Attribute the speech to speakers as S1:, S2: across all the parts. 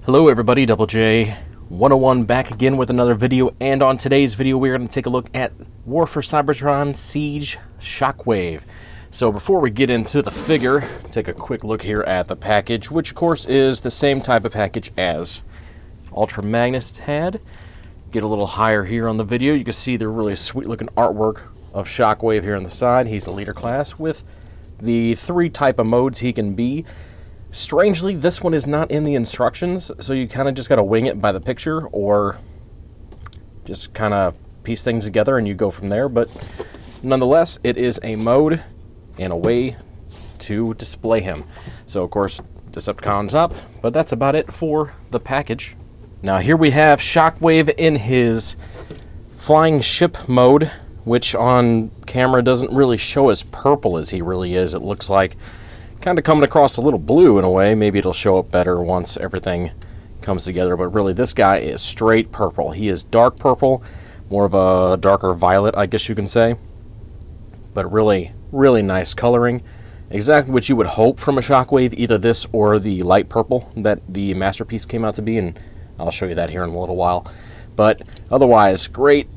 S1: Hello everybody, Double J 101 back again with another video, and on today's video we're going to take a look at War for Cybertron Siege Shockwave. So before we get into the figure, take a quick look here at the package, which of course is the same type of package as Ultra Magnus had. Get a little higher here on the video, you can see the really sweet looking artwork of Shockwave here on the side. He's a leader class with the 3 type of modes he can be. Strangely, this one is not in the instructions, so you kind of just got to wing it by the picture or just kind of piece things together and you go from there. But nonetheless, it is a mode and a way to display him. So, of course, Decepticon's up, but that's about it for the package. Now, here we have Shockwave in his flying ship mode, which on camera doesn't really show as purple as he really is. It looks like kind of coming across a little blue in a way. Maybe it'll show up better once everything comes together, but really this guy is straight purple. He is dark purple, more of a darker violet, I guess you can say, but really nice coloring. Exactly what you would hope from a Shockwave, either this or the light purple that the Masterpiece came out to be, and I'll show you that here in a little while. But otherwise, great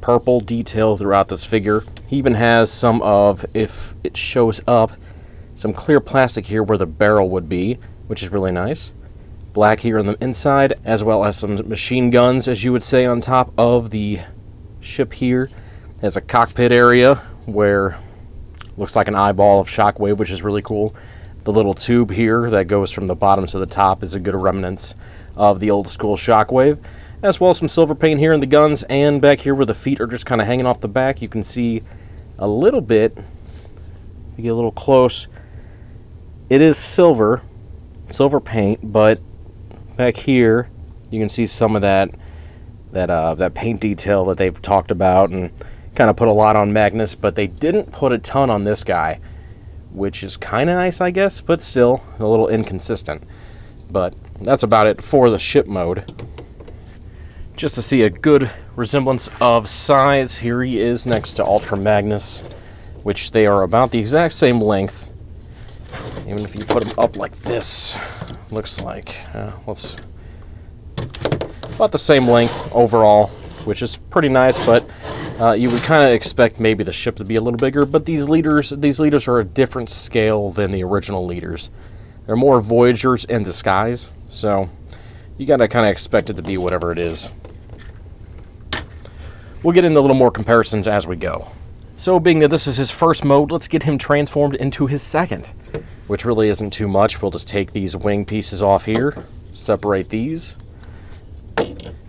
S1: purple detail throughout this figure. He even has some of, if it shows up, some clear plastic here where the barrel would be, which is really nice. Black here on the inside, as well as some machine guns, as you would say, on top of the ship here. Has a cockpit area where looks like an eyeball of Shockwave, which is really cool. The little tube here that goes from the bottom to the top is a good remnants of the old school Shockwave, as well as some silver paint here in the guns, and back here where the feet are just kind of hanging off the back, you can see a little bit, if you get a little close, it is silver paint, but back here you can see some of that paint detail that they've talked about and kind of put a lot on Magnus, but they didn't put a ton on this guy, which is kind of nice, I guess, but still a little inconsistent. But that's about it for the ship mode. Just to see a good resemblance of size, here he is next to Ultra Magnus, which they are about the exact same length. Even if you put them up like this, looks like, about the same length overall, which is pretty nice, but you would kind of expect maybe the ship to be a little bigger, but these leaders are a different scale than the original leaders. They're more Voyagers in disguise, so you gotta kind of expect it to be whatever it is. We'll get into a little more comparisons as we go. So being that this is his first mode, let's get him transformed into his second, which really isn't too much. We'll just take these wing pieces off here, separate these,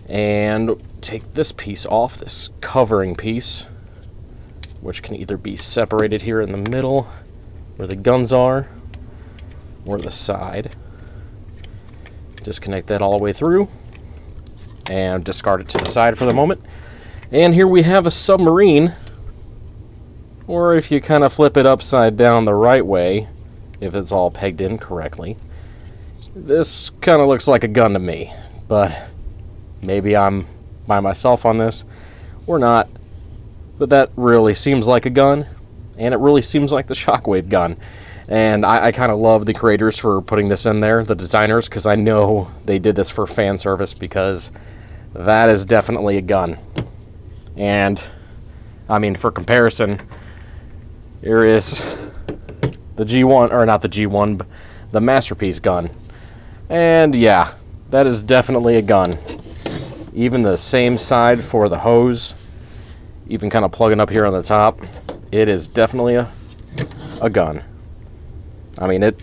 S1: and take this piece off, this covering piece, which can either be separated here in the middle where the guns are, or the side. Disconnect that all the way through, and discard it to the side for the moment. And here we have a submarine, or if you kind of flip it upside down the right way, if it's all pegged in correctly, this kind of looks like a gun to me, but maybe I'm by myself on this or not, but that really seems like a gun, and it really seems like the Shockwave gun. And I kind of love the creators for putting this in there, the designers, because I know they did this for fan service, because that is definitely a gun. And I mean, for comparison, here is the G1, or not the G1, but the Masterpiece gun. And yeah, that is definitely a gun. Even the same side for the hose, even kind of plugging up here on the top, it is definitely a gun. I mean, it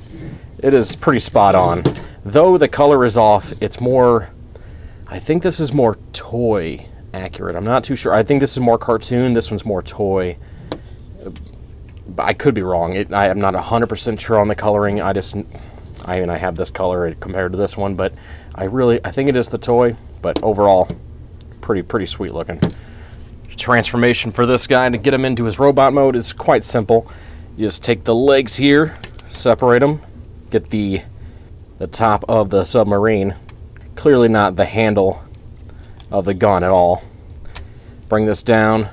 S1: is pretty spot on. Though the color is off, it's more, I think this is more toy accurate. I'm not too sure. I think this is more cartoon, this one's more toy. I could be wrong. I am not 100% sure on the coloring. I mean, I have this color compared to this one, but I think it is the toy, but overall, pretty sweet looking. Transformation for this guy to get him into his robot mode is quite simple. You just take the legs here, separate them, get the top of the submarine, clearly not the handle of the gun at all. Bring this down,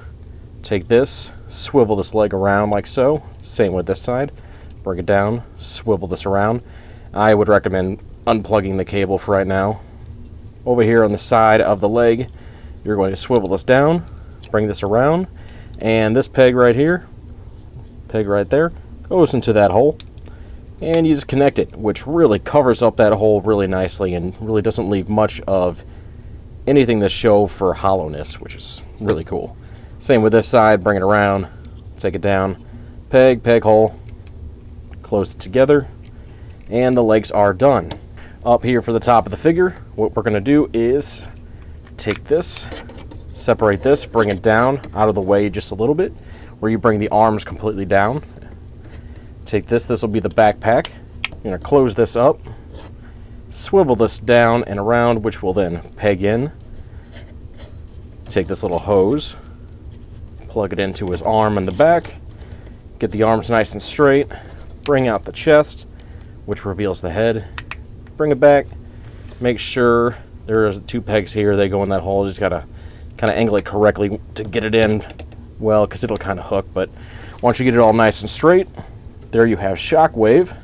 S1: take this, swivel this leg around like so, same with this side, bring it down, swivel this around. I would recommend unplugging the cable for right now. Over here on the side of the leg, you're going to swivel this down, bring this around, and this peg right here, peg right there, goes into that hole, and you just connect it, which really covers up that hole really nicely and really doesn't leave much of anything to show for hollowness, which is really cool. Same with this side, bring it around, take it down, peg, peg hole, close it together, and the legs are done. Up here for the top of the figure, what we're going to do is take this, separate this, bring it down out of the way just a little bit, where you bring the arms completely down. Take this, this will be the backpack. You're going to close this up, swivel this down and around, which will then peg in. Take this little hose, plug it into his arm in the back, get the arms nice and straight, bring out the chest, which reveals the head. Bring it back, make sure there are 2 pegs here, they go in that hole. Just gotta kind of angle it correctly to get it in well, because it'll kind of hook. But once you get it all nice and straight, there you have Shockwave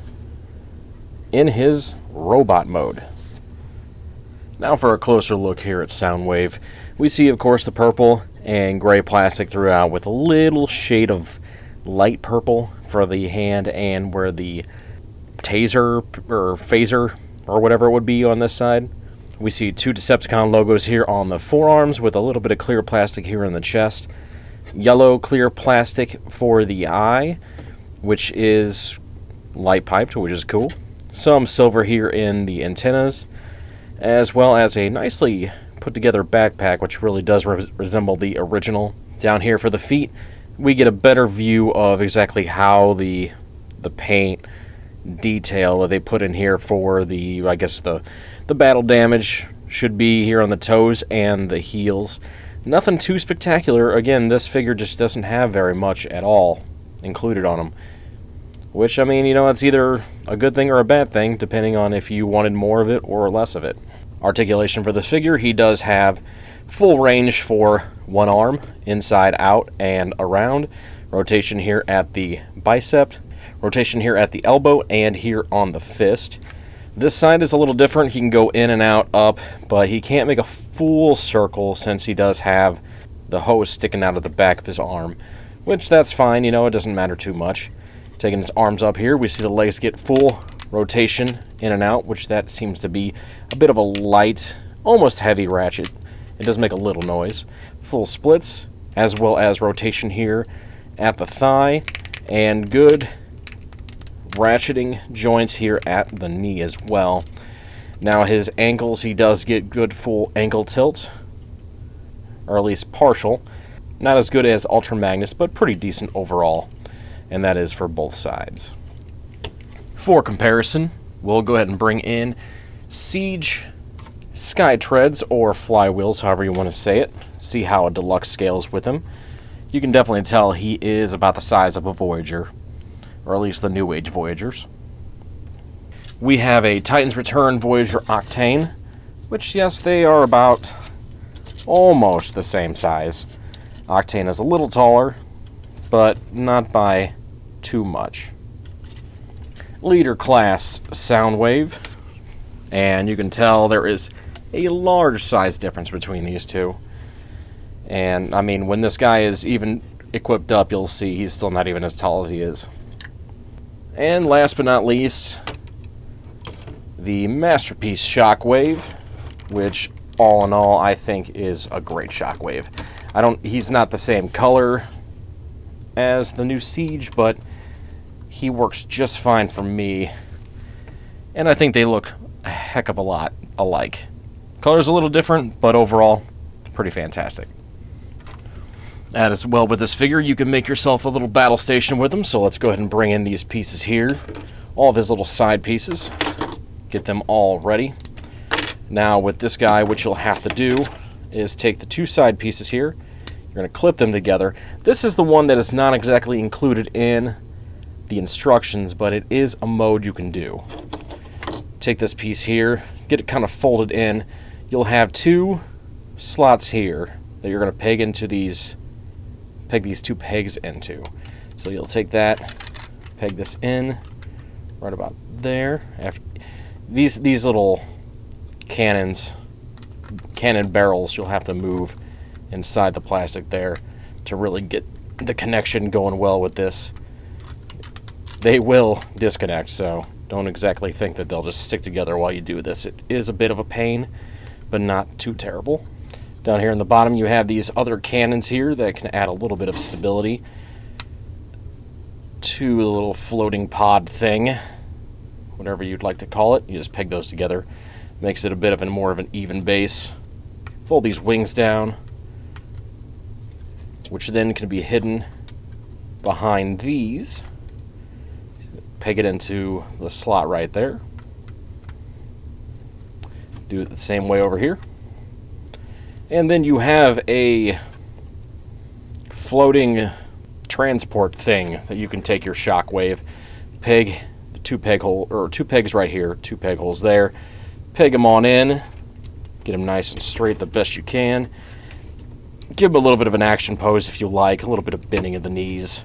S1: in his robot mode. Now for a closer look here at Soundwave, we see of course the purple and gray plastic throughout with a little shade of light purple for the hand and where the taser or phaser or whatever it would be on this side. We see 2 Decepticon logos here on the forearms with a little bit of clear plastic here in the chest. Yellow clear plastic for the eye, which is light piped, which is cool. Some silver here in the antennas, as well as a nicely put together backpack, which really does resemble the original. Down here for the feet, we get a better view of exactly how the paint detail that they put in here for the, I guess the battle damage should be here on the toes and the heels. Nothing too spectacular. Again, this figure just doesn't have very much at all included on him, which, I mean, you know, it's either a good thing or a bad thing depending on if you wanted more of it or less of it. Articulation for this figure, he does have full range for one arm, inside, out, and around. Rotation here at the bicep, rotation here at the elbow, and here on the fist. This side is a little different. He can go in and out, up, but he can't make a full circle since he does have the hose sticking out of the back of his arm, which that's fine, you know, it doesn't matter too much. Taking his arms up here, we see the legs get full rotation in and out, which that seems to be a bit of a light, almost heavy ratchet. It does make a little noise. Full splits, as well as rotation here at the thigh, and good ratcheting joints here at the knee as well. Now his ankles, he does get good full ankle tilt, or at least partial. Not as good as Ultra Magnus, but pretty decent overall, and that is for both sides. For comparison, we'll go ahead and bring in Siege Sky Treads, or Flywheels, however you want to say it. See how a deluxe scales with him. You can definitely tell he is about the size of a Voyager, or at least the New Age Voyagers. We have a Titan's Return Voyager Octane, which, yes, they are about almost the same size. Octane is a little taller, but not by too much. Leader class Soundwave, and you can tell there is a large size difference between these two. And I mean, when this guy is even equipped up, you'll see he's still not even as tall as he is. And last but not least, the Masterpiece Shockwave, which all in all I think is a great Shockwave. He's not the same color as the new Siege, but he works just fine for me, and I think they look a heck of a lot alike. Color's a little different, but overall pretty fantastic. As well with this figure, you can make yourself a little battle station with him, so let's go ahead and bring in these pieces here, all of his little side pieces, get them all ready. Now with this guy, what you'll have to do is take the 2 side pieces here, you're going to clip them together. This is the one that is not exactly included in the instructions, but it is a mode you can do. Take this piece here, get it kind of folded in. You'll have 2 slots here that you're going to peg into these 2 pegs into. So you'll take that, peg this in right about there. these little cannon barrels you'll have to move inside the plastic there to really get the connection going well with this. They will disconnect, so don't exactly think that they'll just stick together while you do this. It is a bit of a pain, but not too terrible. Down here in the bottom you have these other cannons here that can add a little bit of stability to the little floating pod thing, whatever you'd like to call it. You just peg those together, makes it a bit of more of an even base. Fold these wings down, which then can be hidden behind these. Peg it into the slot right there. Do it the same way over here. And then you have a floating transport thing that you can take your SHOCKWAVE, peg the two pegs right here, 2 peg holes there, peg them on in, get them nice and straight the best you can. Give them a little bit of an action pose if you like, a little bit of bending of the knees,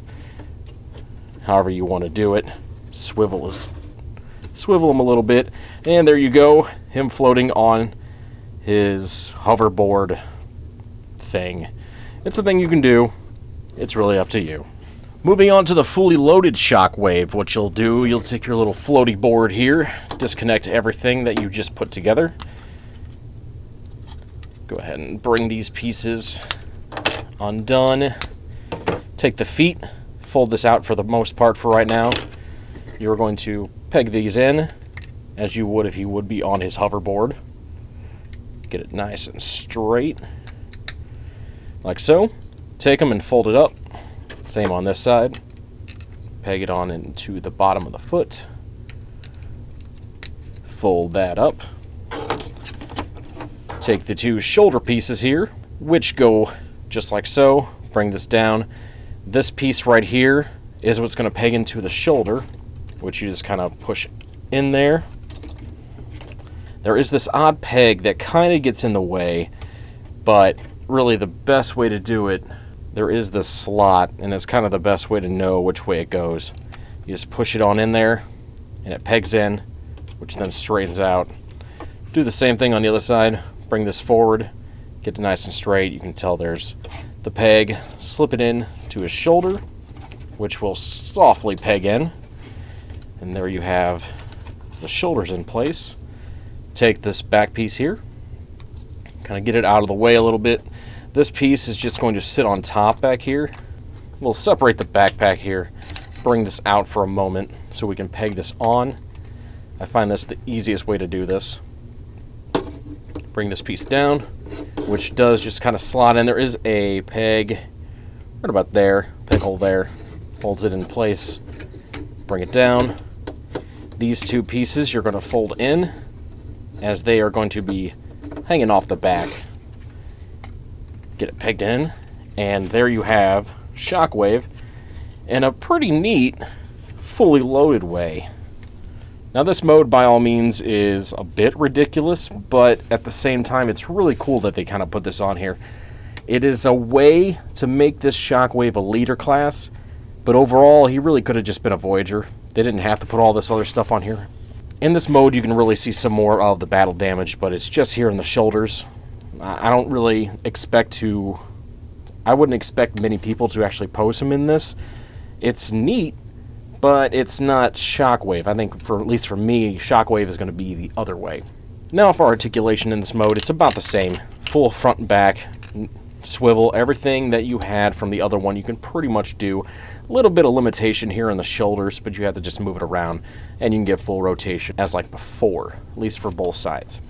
S1: however you want to do it. Swivel him a little bit, and there you go, him floating on his hoverboard thing. It's a thing you can do. It's really up to you. Moving on to the fully loaded SHOCKWAVE, what you'll do, you'll take your little floaty board here, disconnect everything that you just put together. Go ahead and bring these pieces undone. Take the feet, fold this out for the most part for right now. You're going to peg these in as you would if you would be on his hoverboard. Get it nice and straight, like so. Take them and fold it up. Same on this side. Peg it on into the bottom of the foot. Fold that up. Take the 2 shoulder pieces here, which go just like so. Bring this down. This piece right here is what's going to peg into the shoulder, which you just kind of push in there. There is this odd peg that kind of gets in the way, but really the best way to do it, there is this slot, and it's kind of the best way to know which way it goes. You just push it on in there, and it pegs in, which then straightens out. Do the same thing on the other side. Bring this forward, get it nice and straight. You can tell there's the peg. Slip it in to his shoulder, which will softly peg in. And there you have the shoulders in place. Take this back piece here, kind of get it out of the way a little bit. This piece is just going to sit on top back here. We'll separate the backpack here, bring this out for a moment so we can peg this on. I find this the easiest way to do this. Bring this piece down, which does just kind of slot in. There is a peg right about there, peg hole there, holds it in place. Bring it down. These 2 pieces you're going to fold in, as they are going to be hanging off the back. Get it pegged in, and there you have SHOCKWAVE in a pretty neat, fully loaded way. Now this mode, by all means, is a bit ridiculous, but at the same time, it's really cool that they kind of put this on here. It is a way to make this SHOCKWAVE a leader class, but overall, he really could have just been a Voyager. They didn't have to put all this other stuff on here. In this mode, you can really see some more of the battle damage, but it's just here in the shoulders. I don't really expect to... I wouldn't expect many people to actually pose him in this. It's neat, but it's not SHOCKWAVE. I think, at least for me, SHOCKWAVE is going to be the other way. Now for articulation in this mode, it's about the same. Full front and back, swivel, everything that you had from the other one, you can pretty much do. A little bit of limitation here in the shoulders, but you have to just move it around, and you can get full rotation as like before, at least for both sides.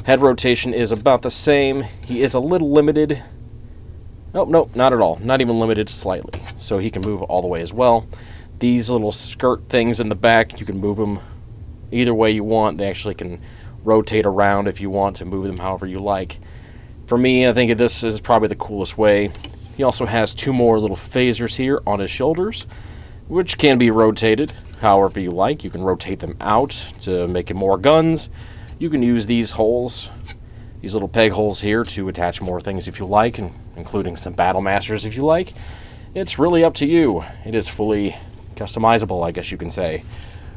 S1: Head rotation is about the same. He is a little limited. Nope, not at all. Not even limited, slightly. So he can move all the way as well. These little skirt things in the back, you can move them either way you want. They actually can rotate around if you want to move them however you like. For me, I think this is probably the coolest way. He also has 2 more little phasers here on his shoulders, which can be rotated however you like. You can rotate them out to make it more guns. You can use these holes, these little peg holes here, to attach more things if you like, including some Battle Masters if you like. It's really up to you. It is fully customizable, I guess you can say.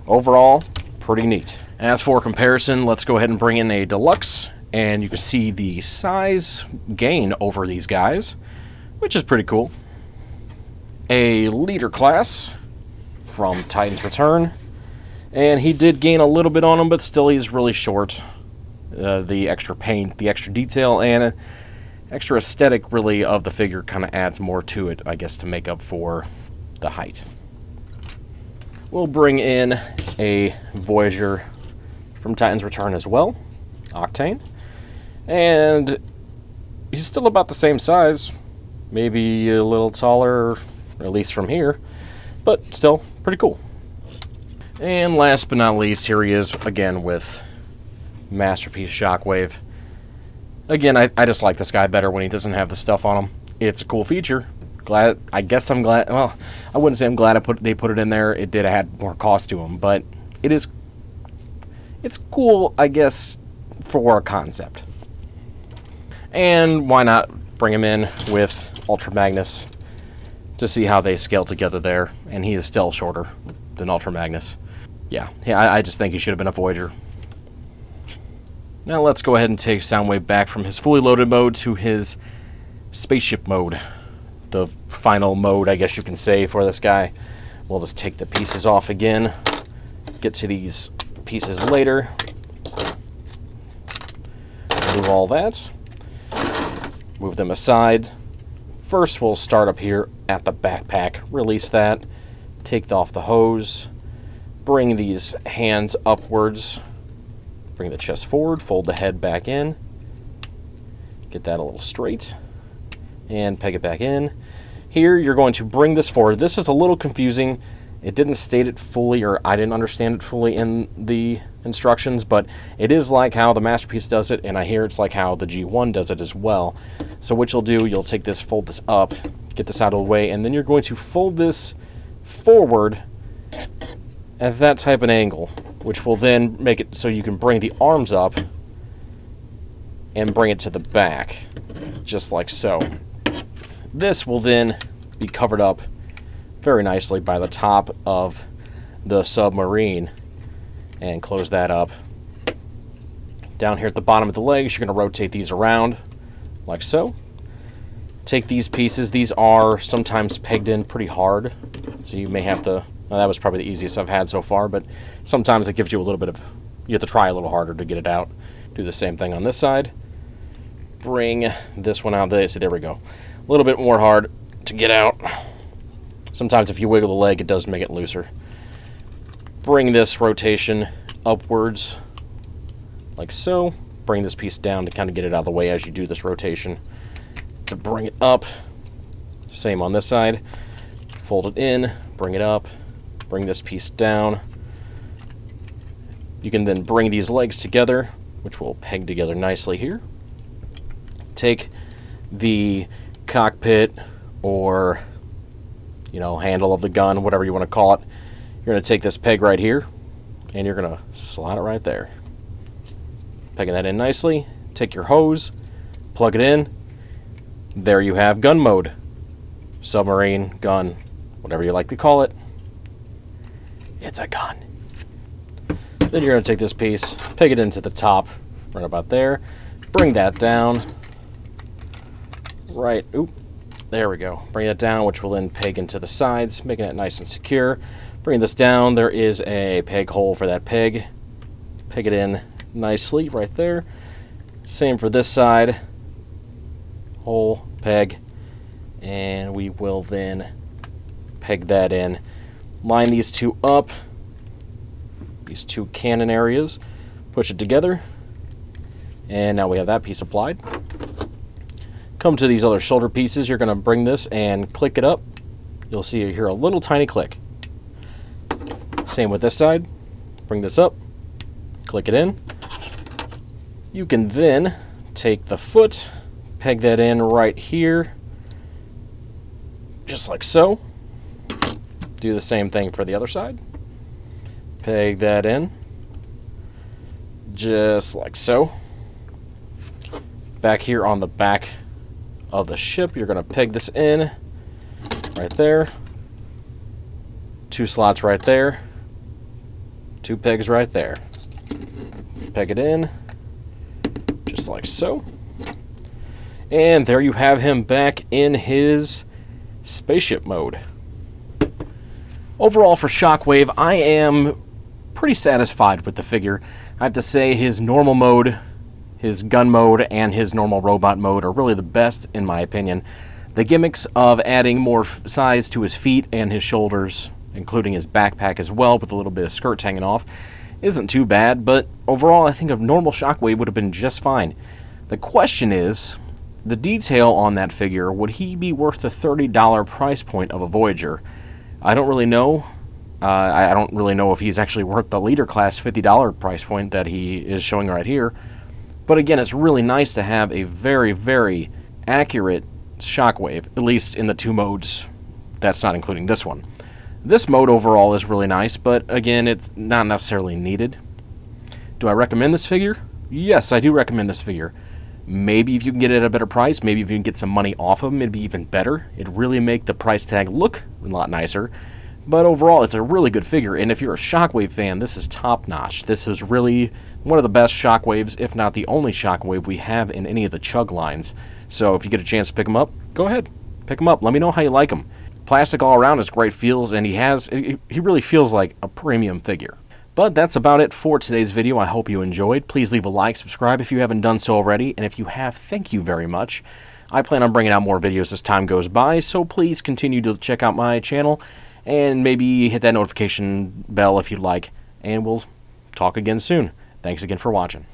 S1: Overall, pretty neat. As for comparison, let's go ahead and bring in a deluxe, and you can see the size gain over these guys, which is pretty cool. A leader class from Titan's Return, and he did gain a little bit on him, but still he's really short. The extra paint, the extra detail, and extra aesthetic really of the figure kind of adds more to it, I guess, to make up for the height. We'll bring in a Voyager from Titan's Return as well, Octane, and he's still about the same size, maybe a little taller, or at least from here, but still pretty cool. And last but not least, here he is again with Masterpiece Shockwave. Again, I just like this guy better when he doesn't have the stuff on him. It's a cool feature. I guess I'm glad. Well, I wouldn't say I'm glad they put it in there. It did add more cost to him, but it's cool, I guess, for a concept. And why not bring him in with Ultra Magnus to see how they scale together there? And he is still shorter than Ultra Magnus. Yeah, I just think he should have been a Voyager. Now let's go ahead and take Soundwave back from his fully loaded mode to his spaceship mode. The final mode, I guess you can say, for this guy. We'll just take the pieces off again. Get to these pieces later. Move all that. Move them aside. First, we'll start up here at the backpack. Release that. Take off the hose. Bring these hands upwards. Bring the chest forward. Fold the head back in. Get that a little straight. And peg it back in. Here, you're going to bring this forward. This is a little confusing. It didn't state it fully, or I didn't understand it fully in the instructions, but it is like how the Masterpiece does it, and I hear it's like how the G1 does it as well. So what you'll do, you'll take this, fold this up, get this out of the way, and then you're going to fold this forward at that type of angle, which will then make it so you can bring the arms up and bring it to the back, just like so. This will then be covered up very nicely by the top of the submarine, and close that up. Down here at the bottom of the legs, you're going to rotate these around like so. Take these pieces. These are sometimes pegged in pretty hard, so you may have to, well, that was probably the easiest I've had so far, but sometimes it gives you a little bit of, you have to try a little harder to get it out. Do the same thing on this side. Bring this one out. So there we go. A little bit more hard to get out. Sometimes if you wiggle the leg, it does make it looser. Bring this rotation upwards, like so. Bring this piece down to kind of get it out of the way as you do this rotation. To bring it up, same on this side. Fold it in, bring it up, bring this piece down. You can then bring these legs together, which will peg together nicely here. Take the cockpit or, you know, handle of the gun, whatever you want to call it. You're going to take this peg right here, and you're going to slide it right there. Pegging that in nicely. Take your hose, plug it in. There you have gun mode. Submarine, gun, whatever you like to call it. It's a gun. Then you're going to take this piece, peg it into the top, right about there. Bring that down. Right, oop, there we go. Bring that down, which will then peg into the sides, making it nice and secure. Bring this down, there is a peg hole for that peg. Peg it in nicely right there. Same for this side. Hole, peg, and we will then peg that in. Line these two up, these two cannon areas, push it together, and now we have that piece applied. Come to these other shoulder pieces, you're going to bring this and click it up. You'll see here a little tiny click. Same with this side. Bring this up, click it in. You can then take the foot, peg that in right here, just like so. Do the same thing for the other side. Peg that in, just like so. Back here on the back of the ship, you're going to peg this in right there. Two slots right there. 2 pegs right there. Peg it in, just like so. And there you have him back in his spaceship mode. Overall for Shockwave, I am pretty satisfied with the figure. I have to say his normal mode, his gun mode, and his normal robot mode are really the best in my opinion. The gimmicks of adding more size to his feet and his shoulders, including his backpack as well with a little bit of skirts hanging off, isn't too bad, but overall I think a normal Shockwave would have been just fine. The question is, the detail on that figure, would he be worth the $30 price point of a Voyager? I don't really know. I don't really know if he's actually worth the leader class $50 price point that he is showing right here. But again, it's really nice to have a very, very accurate Shockwave, at least in the 2 modes. That's not including this one. This mode overall is really nice, but again, it's not necessarily needed. Do I recommend this figure? Yes, I do recommend this figure. Maybe if you can get it at a better price, maybe if you can get some money off of them, it'd be even better. It'd really make the price tag look a lot nicer. But overall, it's a really good figure, and if you're a Shockwave fan, this is top-notch. This is really one of the best Shockwaves, if not the only Shockwave we have in any of the Chug lines. So if you get a chance to pick them up, go ahead. Pick them up. Let me know how you like them. Plastic all around is great feels, and he really feels like a premium figure. But that's about it for today's video. I hope you enjoyed. Please leave a like, subscribe if you haven't done so already, and if you have, thank you very much. I plan on bringing out more videos as time goes by, so please continue to check out my channel, and maybe hit that notification bell if you'd like, and we'll talk again soon. Thanks again for watching.